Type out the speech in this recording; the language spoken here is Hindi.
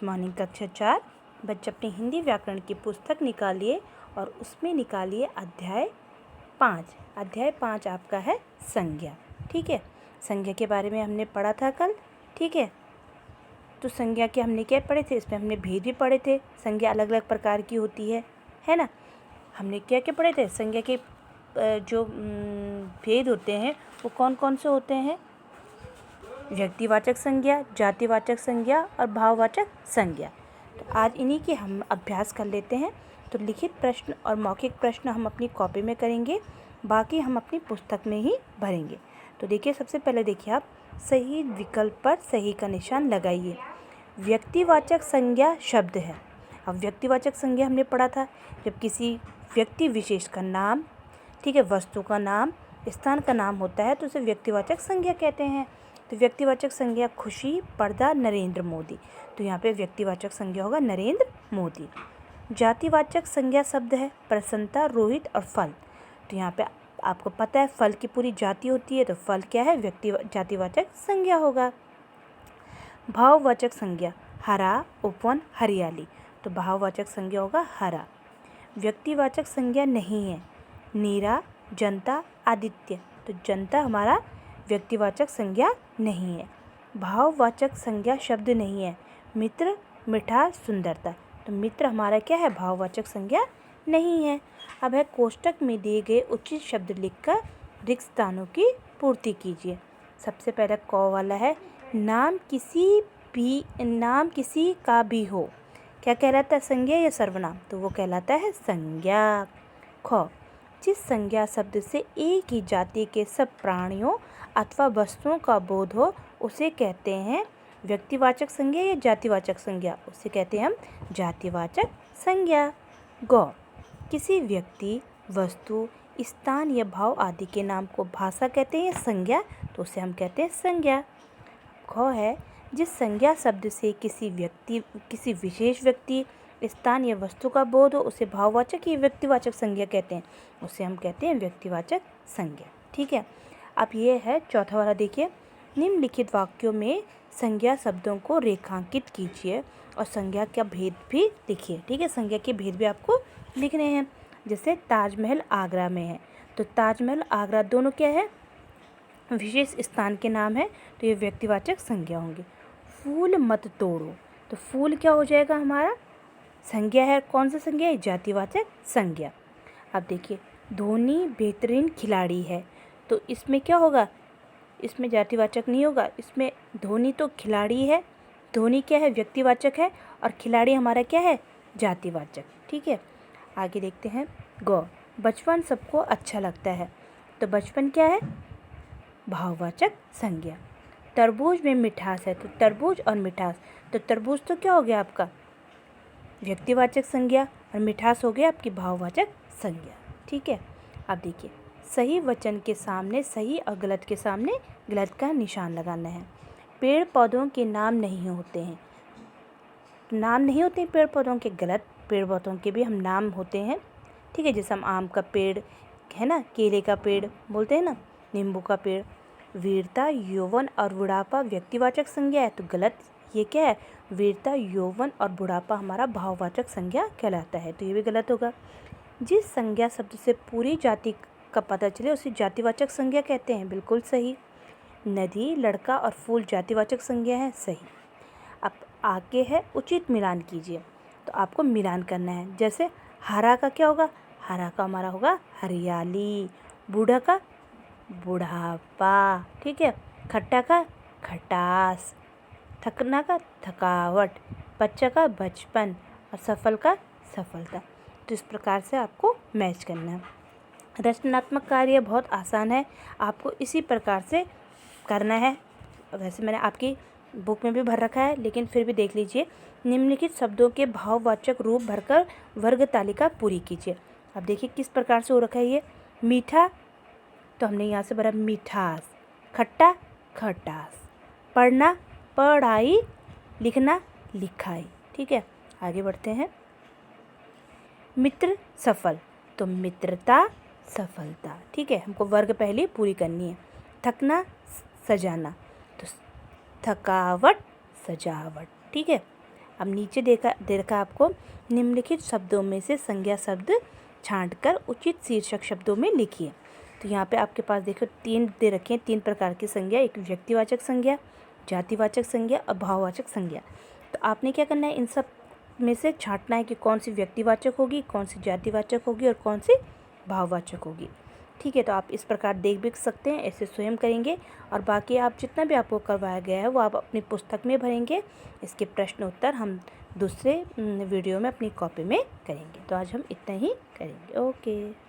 मॉर्निंग कक्षा 4 बच्चे अपनी हिंदी व्याकरण की पुस्तक निकालिए और उसमें निकालिए अध्याय 5। अध्याय 5 आपका है संज्ञा। ठीक है, संज्ञा के बारे में हमने पढ़ा था कल। ठीक है, तो संज्ञा के हमने क्या पढ़े थे, इसमें हमने भेद भी पढ़े थे। संज्ञा अलग अलग प्रकार की होती है ना। हमने क्या क्या पढ़े थे, संज्ञा के जो भेद होते हैं वो कौन कौन से होते हैं। व्यक्तिवाचक संज्ञा, जातिवाचक संज्ञा और भाववाचक संज्ञा। तो आज इन्हीं के हम अभ्यास कर लेते हैं। तो लिखित प्रश्न और मौखिक प्रश्न हम अपनी कॉपी में करेंगे, बाकी हम अपनी पुस्तक में ही भरेंगे। तो देखिए, सबसे पहले देखिए, आप सही विकल्प पर सही का निशान लगाइए। व्यक्तिवाचक संज्ञा शब्द है। अब व्यक्तिवाचक संज्ञा हमने पढ़ा था, जब किसी व्यक्ति विशेष का नाम, ठीक है, वस्तु का नाम, स्थान का नाम होता है तो उसे व्यक्तिवाचक संज्ञा कहते हैं। तो व्यक्तिवाचक संज्ञा खुशी, पर्दा, नरेंद्र मोदी। तो यहाँ पे व्यक्तिवाचक संज्ञा होगा नरेंद्र मोदी। जातिवाचक संज्ञा शब्द है प्रसन्नता, रोहित और फल। तो यहाँ पे आपको पता है फल की पूरी जाति होती है, तो फल क्या है, जातिवाचक संज्ञा होगा। भाववाचक संज्ञा हरा, उपवन, हरियाली। तो भाववाचक संज्ञा होगा हरा। व्यक्तिवाचक संज्ञा नहीं है नीरा, जनता, आदित्य। तो जनता हमारा व्यक्तिवाचक संज्ञा नहीं है। भाववाचक संज्ञा शब्द नहीं है मित्र, मिठास, सुंदरता। तो मित्र हमारा क्या है, भाववाचक संज्ञा नहीं है। अब है कोष्टक में दिए गए उचित शब्द लिखकर रिक्त स्थानों की पूर्ति कीजिए। सबसे पहले क वाला है नाम किसी का भी हो, क्या कहलाता है, संज्ञा या सर्वनाम। तो वो कहलाता है संज्ञा। ख जिस संज्ञा शब्द से एक ही जाति के सब प्राणियों अथवा वस्तुओं का बोध हो उसे कहते हैं व्यक्तिवाचक संज्ञा या जातिवाचक संज्ञा। उसे कहते हैं हम जातिवाचक संज्ञा। गौ किसी व्यक्ति, वस्तु, स्थान या भाव आदि के नाम को भाषा कहते हैं संज्ञा, तो उसे हम कहते हैं संज्ञा। ख है जिस संज्ञा शब्द से किसी विशेष व्यक्ति, स्थान या वस्तु का बोध हो उसे भाववाचक या व्यक्तिवाचक संज्ञा कहते हैं, उसे हम कहते हैं व्यक्तिवाचक संज्ञा। ठीक है, अब ये है चौथा वाला। देखिए, निम्नलिखित वाक्यों में संज्ञा शब्दों को रेखांकित कीजिए और संज्ञा का भेद भी लिखिए। ठीक है, संज्ञा के भेद भी आपको लिखने हैं। जैसे ताजमहल आगरा में है, तो ताजमहल आगरा दोनों क्या है, विशेष स्थान के नाम है, तो ये व्यक्तिवाचक संज्ञा होंगे। फूल मत तोड़ो, तो फूल क्या हो जाएगा, हमारा संज्ञा है। कौन सा संज्ञा है, जातिवाचक संज्ञा। अब देखिए, धोनी बेहतरीन खिलाड़ी है, तो इसमें क्या होगा, इसमें जातिवाचक नहीं होगा, इसमें धोनी तो खिलाड़ी है, धोनी क्या है, व्यक्तिवाचक है, और खिलाड़ी हमारा क्या है, जातिवाचक। ठीक है, आगे देखते हैं। गौ बचपन सबको अच्छा लगता है, तो बचपन क्या है, भाववाचक संज्ञा। तरबूज में मिठास है, तो तरबूज और मिठास, तो तरबूज तो क्या हो गया आपका व्यक्तिवाचक संज्ञा और मिठास हो गया आपकी भाववाचक संज्ञा। ठीक है, अब देखिए, सही वचन के सामने सही और गलत के सामने गलत का निशान लगाना है। पेड़ पौधों के नाम नहीं होते हैं, नाम नहीं होते हैं पेड़ पौधों के, गलत। पेड़ पौधों के भी हम नाम होते हैं। ठीक है, जैसे हम आम का पेड़ है ना, केले का पेड़ बोलते हैं ना, नींबू का पेड़। वीरता, यौवन और बुढ़ापा व्यक्तिवाचक संज्ञा है, तो गलत। ये क्या है, वीरता, यौवन और बुढ़ापा हमारा भाववाचक संज्ञा कहलाता है, तो ये भी गलत होगा। जिस संज्ञा शब्द से पूरी जाति का पता चले उसे जातिवाचक संज्ञा कहते हैं, बिल्कुल सही। नदी, लड़का और फूल जातिवाचक संज्ञा है, सही। अब आगे है उचित मिलान कीजिए, तो आपको मिलान करना है। जैसे हरा का क्या होगा, हरा का हमारा होगा हरियाली, बूढ़ा का बुढ़ापा, ठीक है, खट्टा का खटास, थकना का थकावट, बच्चा का बचपन और सफल का सफलता। तो इस प्रकार से आपको मैच करना है। रचनात्मक कार्य बहुत आसान है, आपको इसी प्रकार से करना है। वैसे मैंने आपकी बुक में भी भर रखा है, लेकिन फिर भी देख लीजिए। निम्नलिखित शब्दों के भाववाचक रूप भरकर वर्ग तालिका पूरी कीजिए। अब देखिए किस प्रकार से हो रखा है ये। मीठा, तो हमने यहाँ से भरा मिठास। खट्टा, खटास। पढ़ना, पढ़ाई। लिखना, लिखाई। ठीक है, आगे बढ़ते हैं। मित्र, सफल, तो मित्रता, सफलता। ठीक है, हमको वर्ग पहले पूरी करनी है। थकना, सजाना, तो थकावट, सजावट। ठीक है, अब नीचे दे रखा आपको निम्नलिखित शब्दों में से संज्ञा शब्द छांटकर उचित शीर्षक शब्दों में लिखिए। तो यहाँ पे आपके पास देखो 3 दे रखे हैं, 3 प्रकार की संज्ञा, एक व्यक्तिवाचक संज्ञा, जातिवाचक संज्ञा और भाववाचक संज्ञा। तो आपने क्या करना है, इन सब में से छांटना है कि कौन सी व्यक्तिवाचक होगी, कौन सी जातिवाचक होगी और कौन सी भाववाचक होगी। ठीक है, तो आप इस प्रकार देख भी सकते हैं, ऐसे स्वयं करेंगे। और बाकी आप जितना भी आपको करवाया गया है वो आप अपनी पुस्तक में भरेंगे। इसके प्रश्न उत्तर हम दूसरे वीडियो में अपनी कॉपी में करेंगे। तो आज हम इतना ही करेंगे। ओके।